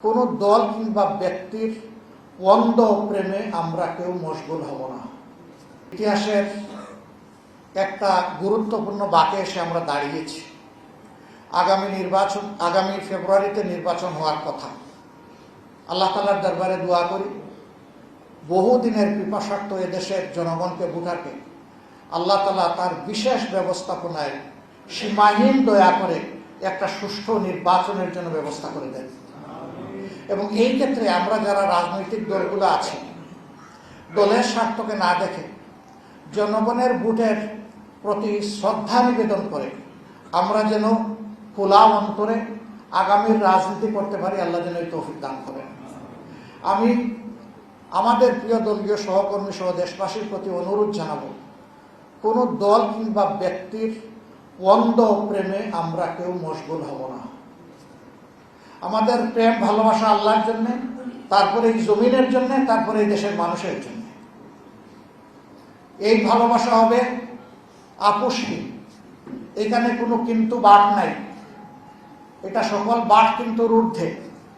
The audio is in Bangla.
কোনো দল কিংবা ব্যক্তির অন্ধ প্রেমে আমরা কেউ মশগুল হব না। ইতিহাসের একটা গুরুত্বপূর্ণ বাঁকে এসে আমরা দাঁড়িয়েছি। আগামী ফেব্রুয়ারিতে নির্বাচন হওয়ার কথা। আল্লাহ তাআলার দরবারে দোয়া করি, বহুদিনের পিপাসার্থ এদেশের জনগণকে ভোটারকে আল্লাহ তাআলা তার বিশেষ ব্যবস্থাপনায় সীমাহীন দয়া করে একটা সুষ্ঠু নির্বাচনের জন্য ব্যবস্থা করে দেন। এবং এই ক্ষেত্রে আমরা যারা রাজনৈতিক দলগুলো আছি, দলের স্বার্থকে না দেখে জনগণের ভোটের প্রতি শ্রদ্ধা নিবেদন করে আমরা যেন খোলা অন্তরে আগামীর রাজনীতি করতে পারি। আল্লাহ যেন এই তৌফিক দান করেন। আমি আমাদের প্রিয় দলীয় সহকর্মী সহ দেশবাসীর প্রতি অনুরোধ জানাবো, কোনো দল কিংবা ব্যক্তির অন্ধ প্রেমে আমরা কেউ মশগুল হব না। আমাদের প্রেম ভালোবাসা আল্লাহর জন্য, তারপরে এই জমিনের জন্য, তারপরে এই দেশের মানুষের জন্য। এই ভালোবাসা হবে আপোষহীন। এখানে কোনো কিন্তু বাট নাই, এটা সকল বাট কিন্তু ঊর্ধ্বে।